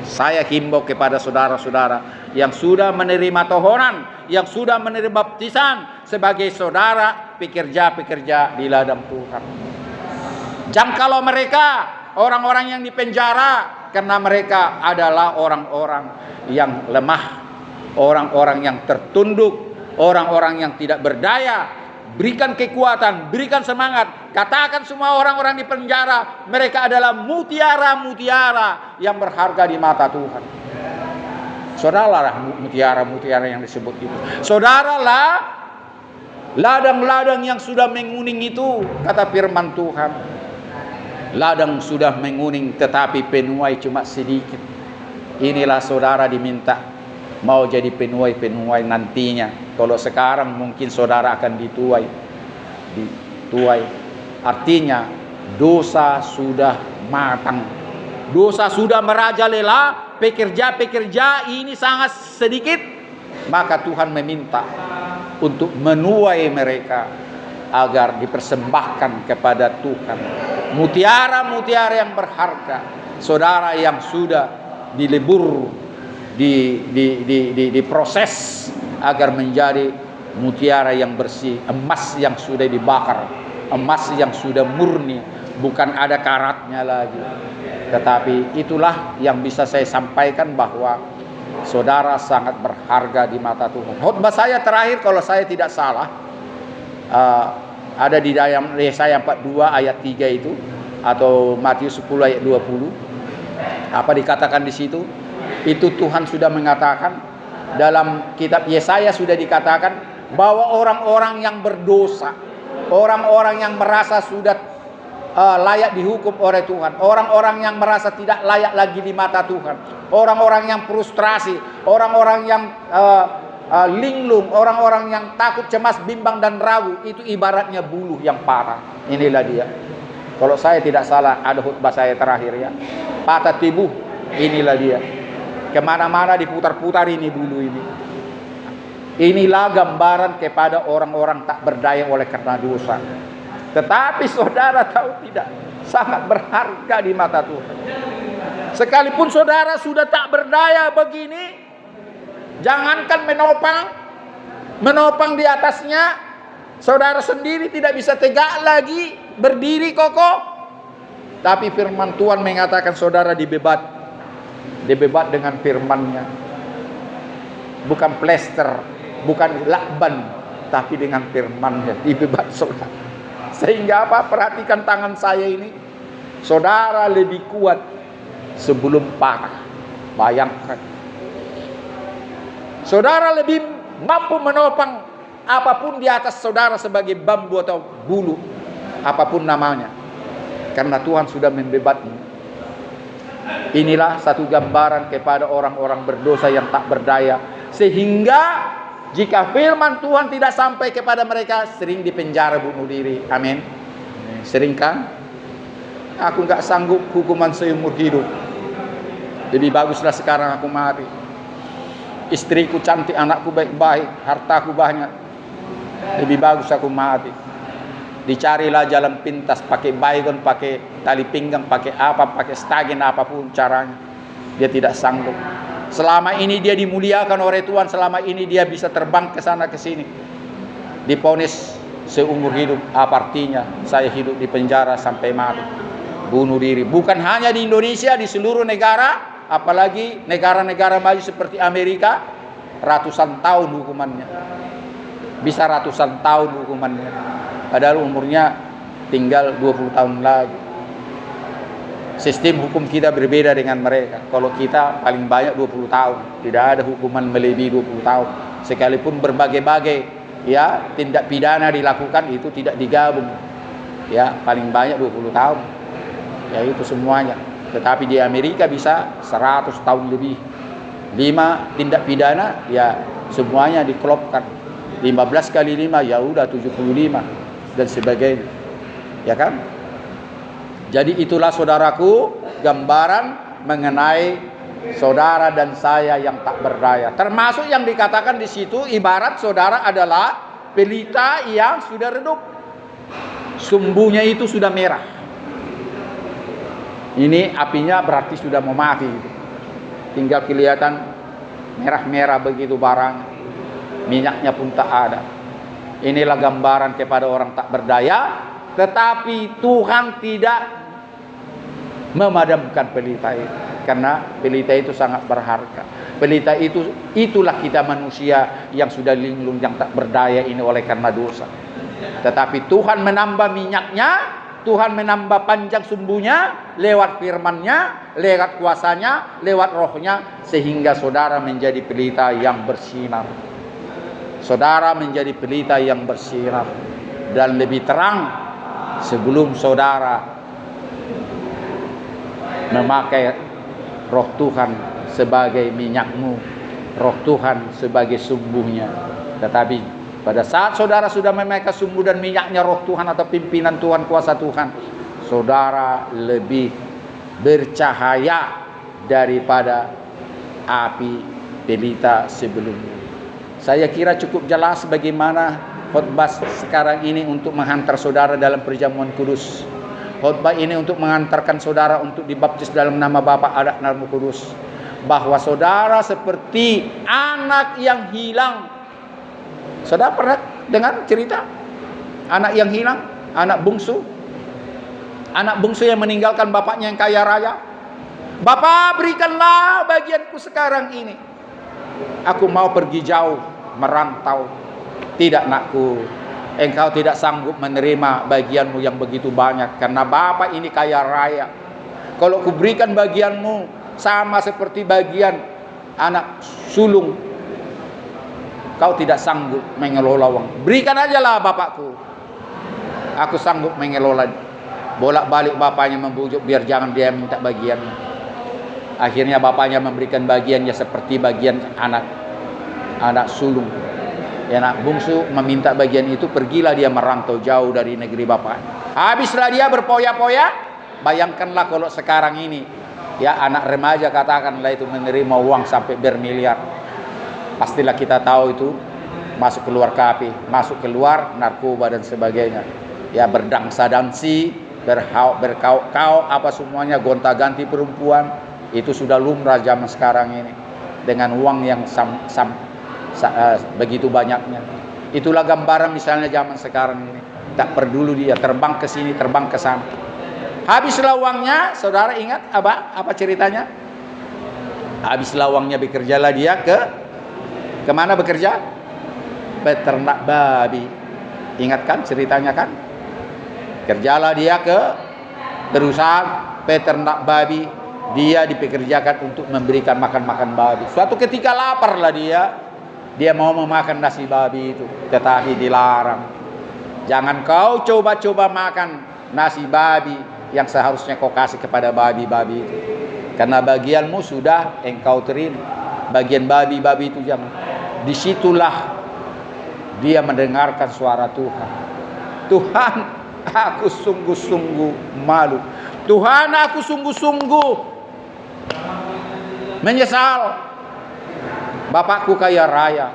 Saya himbau kepada saudara-saudara yang sudah menerima tohonan, yang sudah menerima baptisan sebagai saudara pekerja-pekerja di ladang Tuhan. Jangkalau mereka, orang-orang yang dipenjara, karena mereka adalah orang-orang yang lemah, orang-orang yang tertunduk, orang-orang yang tidak berdaya. Berikan kekuatan, berikan semangat. Katakan semua orang-orang di penjara, mereka adalah mutiara-mutiara yang berharga di mata Tuhan. Saudaralah mutiara-mutiara yang disebut itu. Saudaralah ladang-ladang yang sudah menguning itu, kata firman Tuhan. Ladang sudah menguning tetapi penuai cuma sedikit. Inilah saudara diminta mau jadi penuai-penuai nantinya. Kalau sekarang mungkin saudara akan dituai. Artinya dosa sudah matang, dosa sudah merajalela, pekerja-pekerja ini sangat sedikit. Maka Tuhan meminta untuk menuai mereka agar dipersembahkan kepada Tuhan. Mutiara-mutiara yang berharga, saudara yang sudah dilebur, diproses agar menjadi mutiara yang bersih, emas yang sudah dibakar, emas yang sudah murni, bukan ada karatnya lagi. Tetapi itulah yang bisa saya sampaikan, bahwa saudara sangat berharga di mata Tuhan. Khotbah saya terakhir kalau saya tidak salah ada di dalam Yesaya 42 ayat 3 itu, atau Matius 10 ayat 20. Apa dikatakan di situ? Itu Tuhan sudah mengatakan Dalam kitab Yesaya sudah dikatakan bahwa orang-orang yang berdosa, orang-orang yang merasa sudah layak dihukum oleh Tuhan, orang-orang yang merasa tidak layak lagi di mata Tuhan, orang-orang yang frustrasi, orang-orang yang linglung, orang-orang yang takut, cemas, bimbang dan ragu, itu ibaratnya buluh yang parah. Inilah dia. Kalau saya tidak salah, ada khutbah saya terakhir ya, patah tubuh. Inilah dia. Kemana-mana diputar-putar ini bulu ini. Inilah gambaran kepada orang-orang tak berdaya oleh karena dosa. Tetapi saudara tahu tidak, sangat berharga di mata Tuhan. Sekalipun saudara sudah tak berdaya begini, jangankan menopang di atasnya, saudara sendiri tidak bisa tegak lagi, berdiri kokoh. Tapi firman Tuhan mengatakan saudara dibebat dengan firman-Nya. Bukan plester, bukan lakban, tapi dengan firman-Nya dibebat saudara. Sehingga apa? Perhatikan tangan saya ini. Saudara lebih kuat sebelum parah. Bayangkan. Saudara lebih mampu menopang apapun di atas saudara sebagai bambu atau bulu, apapun namanya. Karena Tuhan sudah membebatmu. Inilah satu gambaran kepada orang-orang berdosa yang tak berdaya. Sehingga jika firman Tuhan tidak sampai kepada mereka, sering dipenjara bunuh diri. Amin. Sering kan? Aku nggak sanggup hukuman seumur hidup. Lebih baguslah sekarang aku mati. Istriku cantik, anakku baik-baik, hartaku banyak. Lebih bagus aku mati. Dicarilah jalan pintas, pakai baygon, pakai tali pinggang, pakai apa, pakai stagen, apapun caranya. Dia tidak sanggup. Selama ini dia dimuliakan oleh Tuhan, selama ini dia bisa terbang ke sana ke sini. Diponis seumur hidup, apa artinya saya hidup di penjara sampai mati, bunuh diri. Bukan hanya di Indonesia, di seluruh negara, apalagi negara-negara maju seperti Amerika, ratusan tahun hukumannya. Bisa ratusan tahun hukumannya. Padahal umurnya tinggal 20 tahun lagi. Sistem hukum kita berbeda dengan mereka. Kalau kita paling banyak 20 tahun, tidak ada hukuman melebihi 20 tahun. Sekalipun berbagai-bagai ya tindak pidana dilakukan, itu tidak digabung. Ya, paling banyak 20 tahun. Ya itu semuanya. Tetapi di Amerika bisa 100 tahun lebih. 5 tindak pidana ya semuanya diklopkan. 15 kali 5 ya udah 75 dan sebagainya. Ya kan? Jadi itulah saudaraku gambaran mengenai saudara dan saya yang tak berdaya. Termasuk yang dikatakan di situ ibarat saudara adalah pelita yang sudah redup. Sumbunya itu sudah merah. Ini apinya berarti sudah mau mati. Tinggal kelihatan merah-merah begitu barang. Minyaknya pun tak ada. Inilah gambaran kepada orang tak berdaya. Tetapi Tuhan tidak memadamkan pelita itu. Karena pelita itu sangat berharga. Pelita itu, itulah kita manusia yang sudah linglung, yang tak berdaya ini oleh karena dosa. Tetapi Tuhan menambah minyaknya, Tuhan menambah panjang sumbunya lewat firman-Nya, lewat kuasanya, lewat rohnya, sehingga saudara menjadi pelita yang bersinar. Saudara menjadi pelita yang bersinar dan lebih terang sebelum saudara memakai roh Tuhan sebagai minyakmu, roh Tuhan sebagai sumbunya. Tetapi pada saat saudara sudah memakai sumbu dan minyaknya roh Tuhan atau pimpinan Tuhan, kuasa Tuhan, saudara lebih bercahaya daripada api pelita sebelumnya. Saya kira cukup jelas bagaimana khotbah sekarang ini untuk menghantar saudara dalam perjamuan kudus. Khotbah ini untuk mengantarkan saudara untuk dibaptis dalam nama Bapa, Anak, dan Roh Kudus. Bahwa saudara seperti anak yang hilang. Saudara pernah dengar cerita anak yang hilang, anak bungsu? Anak bungsu yang meninggalkan bapaknya yang kaya raya. Bapak, berikanlah bagianku sekarang ini. Aku mau pergi jauh, merantau. Tidak, nakku, engkau tidak sanggup menerima bagianmu yang begitu banyak, karena Bapak ini kaya raya. Kalau kuberikan bagianmu sama seperti bagian anak sulung Kau tidak sanggup mengelola uang. Berikan aja lah bapakku. Aku sanggup mengelola. Bolak-balik bapaknya membujuk biar jangan dia minta bagiannya. Akhirnya bapaknya memberikan bagiannya seperti bagian anak sulung. Ya, anak bungsu meminta bagian itu, pergilah dia merantau jauh dari negeri bapak. Habislah dia berpoya-poya. Bayangkanlah kalau sekarang ini, ya anak remaja katakanlah itu menerima uang sampai bermiliar. Pastilah kita tahu itu masuk keluar KP, masuk keluar narkoba dan sebagainya. Ya berdangsa-dangsi, berkau-kau apa semuanya, gonta-ganti perempuan, itu sudah lumrah zaman sekarang ini. Dengan uang yang begitu banyaknya. Itulah gambaran misalnya zaman sekarang ini. Tak peduli dia terbang ke sini, terbang ke sana. Habislah uangnya, saudara ingat apa ceritanya? Habislah uangnya, bekerjalah dia kemana bekerja? Peternak babi. Ingat kan ceritanya kan? Kerjalah dia ke perusahaan peternak babi. Dia dipekerjakan untuk memberikan makan babi. Suatu ketika laparlah dia mau memakan nasi babi itu, tetapi dilarang. Jangan kau coba-coba makan nasi babi yang seharusnya kau kasih kepada babi-babi itu. Karena bagianmu sudah engkau terima. Bagian babi-babi itu jangan. Disitulah dia mendengarkan suara Tuhan. Tuhan, aku sungguh-sungguh malu. Tuhan, aku sungguh-sungguh menyesal. Bapakku kaya raya,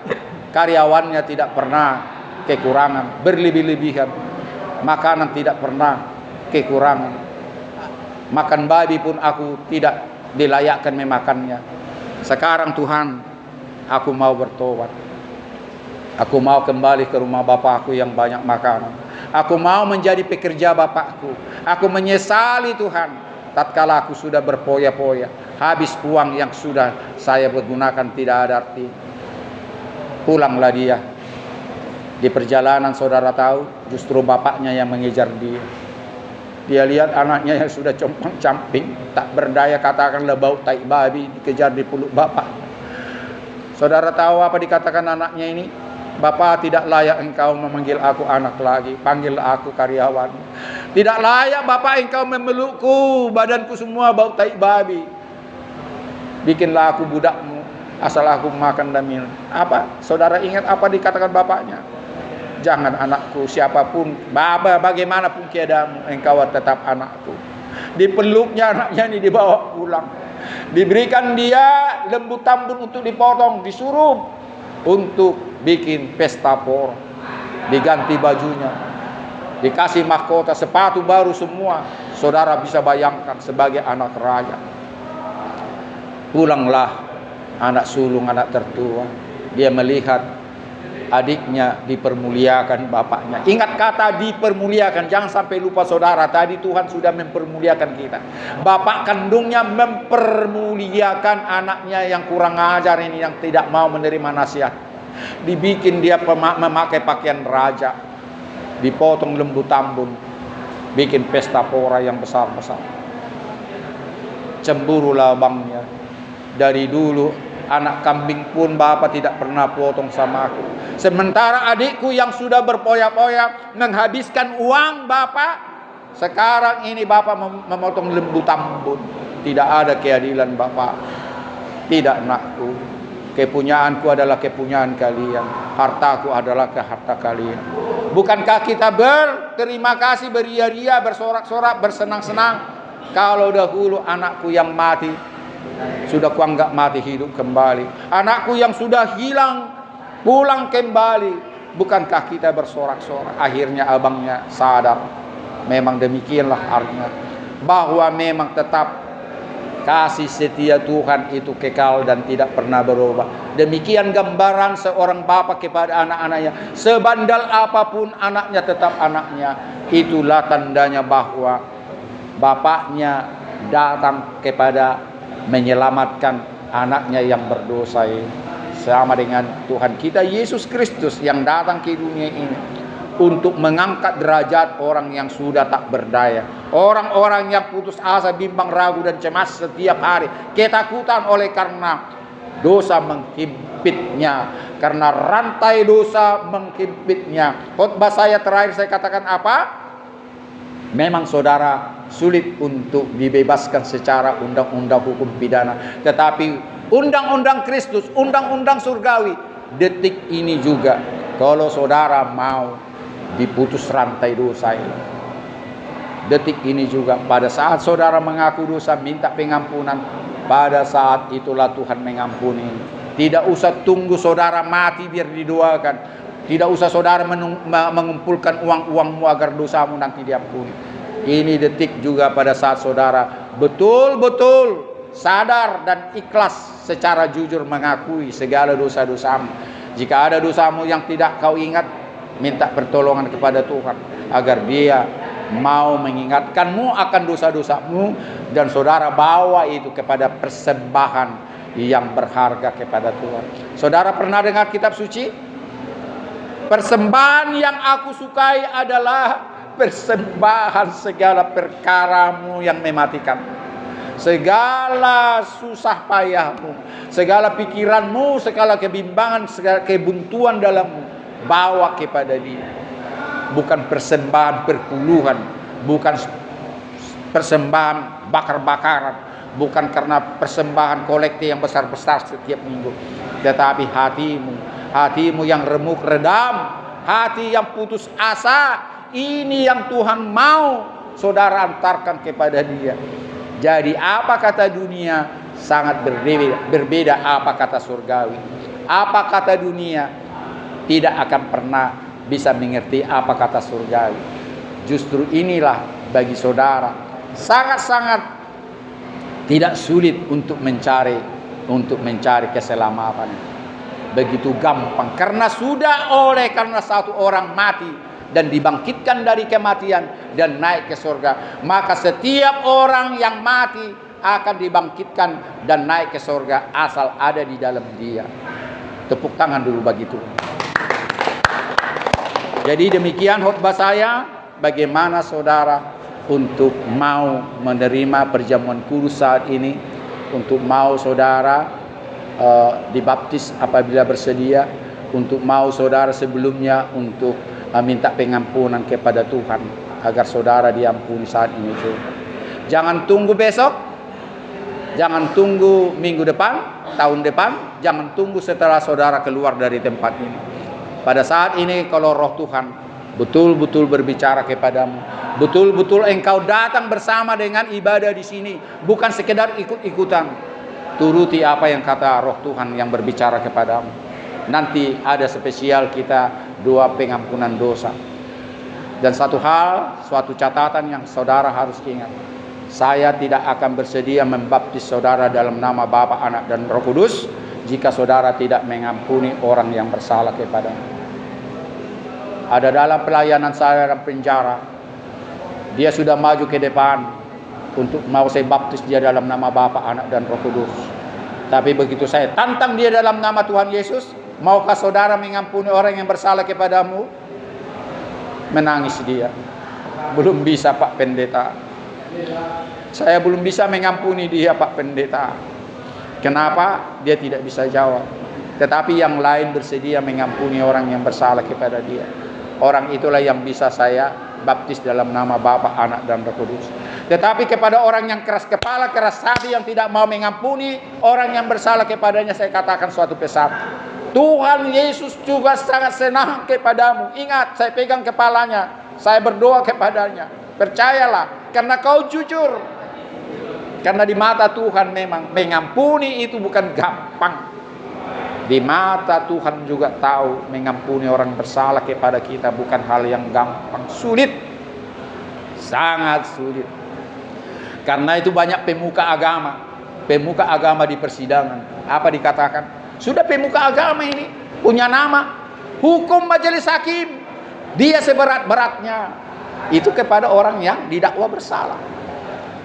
karyawannya tidak pernah kekurangan, berlebih-lebihan. Makanan tidak pernah kekurangan. Makan babi pun aku tidak dilayakkan memakannya. Sekarang Tuhan, aku mau bertobat. Aku mau kembali ke rumah bapakku yang banyak makanan. Aku mau menjadi pekerja bapakku. Aku menyesali Tuhan, tatkala aku sudah berpoya-poya, habis uang yang sudah saya pergunakan tidak ada arti. Pulanglah dia. Di perjalanan saudara tahu, justru bapaknya yang mengejar dia. Dia lihat anaknya yang sudah compang-camping, tak berdaya, katakanlah bau tai babi, dikejar di peluk bapak. Saudara tahu apa dikatakan anaknya ini? Bapak, tidak layak engkau memanggil aku anak lagi, panggil aku karyawan. Tidak layak bapak engkau memelukku, badanku semua bau tai babi. Bikinlah aku budakmu, asal aku makan dan minum. Apa? Saudara ingat apa dikatakan bapaknya? Jangan anakku, siapapun, bagaimanapun keadaanmu, engkau tetap anakku. Dipeluknya anaknya ini, dibawa pulang. Diberikan dia lembu tambun untuk dipotong, disuruh untuk bikin pesta pora. Diganti bajunya, dikasih mahkota, sepatu baru semua. Saudara bisa bayangkan sebagai anak raja. Pulanglah anak sulung, anak tertua. Dia melihat adiknya dipermuliakan bapaknya. Ingat kata dipermuliakan, jangan sampai lupa saudara. Tadi Tuhan sudah mempermuliakan kita. Bapak kandungnya mempermuliakan anaknya yang kurang ajar ini, yang tidak mau menerima nasihat. Dibikin dia memakai pakaian raja, dipotong lembu tambun, bikin pesta pora yang besar-besar. Cemburulah abangnya. Dari dulu anak kambing pun bapak tidak pernah potong sama aku. Sementara adikku yang sudah berpoya-poya menghabiskan uang bapak, sekarang ini bapak memotong lembu tambun. Tidak ada keadilan bapak. Tidak, nakku. Kepunyaanku adalah kepunyaan kalian. Hartaku adalah harta kalian. Bukankah kita berterima kasih, beria-ria, bersorak-sorak, bersenang-senang kalau dahulu anakku yang mati sudah kuanggap mati hidup kembali. Anakku yang sudah hilang pulang kembali. Bukankah kita bersorak-sorak? Akhirnya abangnya sadar. Memang demikianlah artinya, bahwa memang tetap kasih setia Tuhan itu kekal dan tidak pernah berubah. Demikian gambaran seorang bapak kepada anak-anaknya. Sebandal apapun anaknya tetap anaknya. Itulah tandanya bahwa bapaknya datang kepada menyelamatkan anaknya yang berdosa ini. Sama dengan Tuhan kita Yesus Kristus yang datang ke dunia ini untuk mengangkat derajat orang yang sudah tak berdaya, orang-orang yang putus asa, bimbang, ragu dan cemas setiap hari, ketakutan oleh karena dosa sempitnya, karena rantai dosa menghimpitnya. Khotbah saya terakhir saya katakan apa? Memang saudara sulit untuk dibebaskan secara undang-undang hukum pidana, tetapi undang-undang Kristus, undang-undang surgawi, detik ini juga kalau saudara mau diputus rantai dosa ini, detik ini juga pada saat saudara mengaku dosa, minta pengampunan, pada saat itulah Tuhan mengampuni. Tidak usah tunggu saudara mati biar didoakan. Tidak usah saudara mengumpulkan uang-uangmu agar dosamu nanti diampuni. Ini detik juga pada saat saudara betul-betul sadar dan ikhlas secara jujur mengakui segala dosa-dosamu. Jika ada dosamu yang tidak kau ingat, minta pertolongan kepada Tuhan agar Dia mau mengingatkanmu akan dosa-dosamu, dan saudara bawa itu kepada persembahan yang berharga kepada Tuhan. Saudara pernah dengar kitab suci? Persembahan yang aku sukai adalah persembahan segala perkaramu yang mematikan, segala susah payahmu, segala pikiranmu, segala kebimbangan, segala kebuntuan dalammu, bawa kepada Dia. Bukan persembahan perpuluhan, bukan persembahan bakar-bakaran, bukan karena persembahan kolektif yang besar-besar setiap minggu, tetapi hatimu yang remuk redam, hati yang putus asa, ini yang Tuhan mau saudara antarkan kepada Dia. Jadi apa kata dunia sangat berbeda apa kata surgawi. Apa kata dunia tidak akan pernah bisa mengerti apa kata surgawi. Justru inilah bagi saudara sangat-sangat tidak sulit untuk mencari keselamatan. Begitu gampang karena karena satu orang mati dan dibangkitkan dari kematian dan naik ke surga, maka setiap orang yang mati akan dibangkitkan dan naik ke surga asal ada di dalam Dia. Tepuk tangan dulu bagi Tuhan. Jadi demikian khotbah saya, bagaimana saudara untuk mau menerima perjamuan kudus saat ini, untuk mau saudara dibaptis apabila bersedia, untuk mau saudara sebelumnya untuk minta pengampunan kepada Tuhan agar saudara diampuni saat ini juga. Jangan tunggu besok, jangan tunggu minggu depan, tahun depan, jangan tunggu setelah saudara keluar dari tempat ini. Pada saat ini kalau roh Tuhan betul-betul berbicara kepadamu, betul-betul engkau datang bersama dengan ibadah di sini, bukan sekedar ikut-ikutan, turuti apa yang kata roh Tuhan yang berbicara kepadamu. Nanti ada spesial kita doa pengampunan dosa. Dan satu hal, suatu catatan yang saudara harus ingat, saya tidak akan bersedia membaptis saudara dalam nama Bapa, Anak, dan Roh Kudus jika saudara tidak mengampuni orang yang bersalah kepadamu. Ada dalam pelayanan saya dalam penjara, dia sudah maju ke depan untuk mau saya baptis dia dalam nama Bapa, Anak, dan Roh Kudus. Tapi begitu saya tantang dia dalam nama Tuhan Yesus, maukah saudara mengampuni orang yang bersalah kepadamu? Menangis dia. Belum bisa Pak Pendeta. Saya belum bisa mengampuni dia Pak Pendeta. Kenapa? Dia tidak bisa jawab. Tetapi yang lain bersedia mengampuni orang yang bersalah kepada dia. Orang itulah yang bisa saya baptis dalam nama Bapa, Anak, dan Roh Kudus. Tetapi kepada orang yang keras kepala, keras hati, yang tidak mau mengampuni orang yang bersalah kepadanya, saya katakan suatu pesan. Tuhan Yesus juga sangat senang kepadamu. Ingat, saya pegang kepalanya, saya berdoa kepadanya. Percayalah, karena kau jujur. Karena di mata Tuhan memang mengampuni itu bukan gampang. Di mata Tuhan juga tahu mengampuni orang bersalah kepada kita bukan hal yang gampang, sulit. Sangat sulit. Karena itu banyak pemuka agama di persidangan. Apa dikatakan? Sudah pemuka agama ini punya nama, hukum majelis hakim, dia seberat-beratnya itu kepada orang yang didakwa bersalah.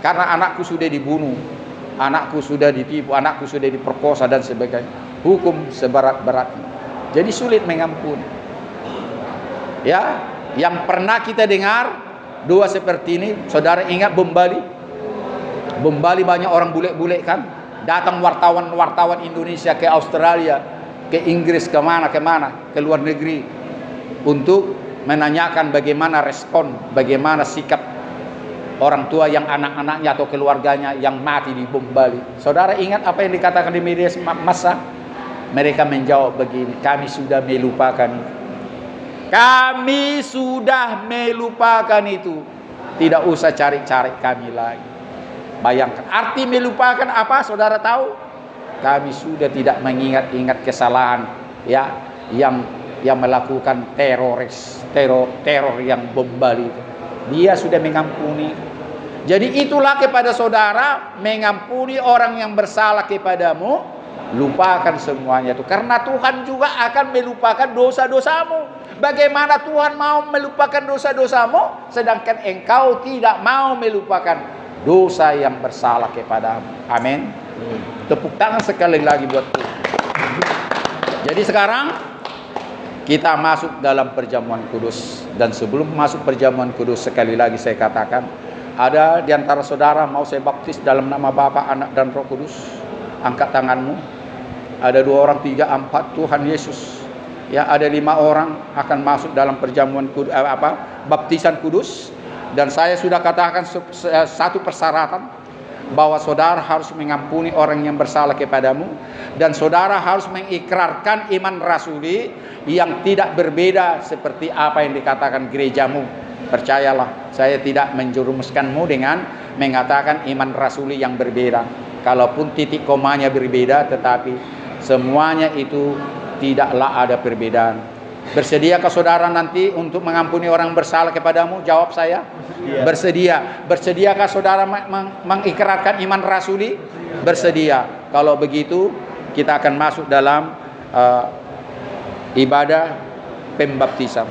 Karena anakku sudah dibunuh, anakku sudah ditipu, anakku sudah diperkosa dan sebagainya. Hukum seberat-beratnya. Jadi sulit mengampuni. Ya, yang pernah kita dengar doa seperti ini, saudara ingat bom Bali? Bom Bali banyak orang bule-bule kan? Datang wartawan-wartawan Indonesia ke Australia ke Inggris, kemana, ke luar negeri, untuk menanyakan bagaimana respon, bagaimana sikap orang tua yang anak-anaknya atau keluarganya yang mati di bom Bali. Saudara ingat apa yang dikatakan di media massa? Mereka menjawab begini, kami sudah melupakan itu. Kami sudah melupakan itu. Tidak usah cari-cari kami lagi. Bayangkan, arti melupakan apa? Saudara tahu? Kami sudah tidak mengingat-ingat kesalahan ya yang melakukan teror yang bom Bali itu. Dia sudah mengampuni. Jadi itulah kepada saudara, mengampuni orang yang bersalah kepadamu, lupakan semuanya itu. Karena Tuhan juga akan melupakan dosa-dosamu. Bagaimana Tuhan mau melupakan dosa-dosamu, sedangkan engkau tidak mau melupakan dosa yang bersalah kepadamu. Amin. Tepuk tangan sekali lagi buat Tuhan. Jadi sekarang kita masuk dalam perjamuan kudus. Dan sebelum masuk perjamuan kudus, sekali lagi saya katakan, ada di antara saudara mau saya baptis dalam nama Bapa, Anak, dan Roh Kudus? Angkat tanganmu. Ada 2 orang, 3, 4, Tuhan Yesus. Ya, ada 5 orang akan masuk dalam perjamuan kudus, baptisan kudus. Dan saya sudah katakan satu persyaratan, bahwa saudara harus mengampuni orang yang bersalah kepadamu, dan saudara harus mengikrarkan iman rasuli yang tidak berbeda seperti apa yang dikatakan gerejamu. Percayalah, saya tidak menjerumuskanmu dengan mengatakan iman rasuli yang berbeda. Kalaupun titik komanya berbeda, tetapi semuanya itu tidaklah ada perbedaan. Bersediakah saudara nanti untuk mengampuni orang bersalah kepadamu? Jawab saya, bersedia. Bersediakah saudara mengikrarkan iman rasuli? Bersedia. Kalau begitu, kita akan masuk dalam ibadah pembaptisan.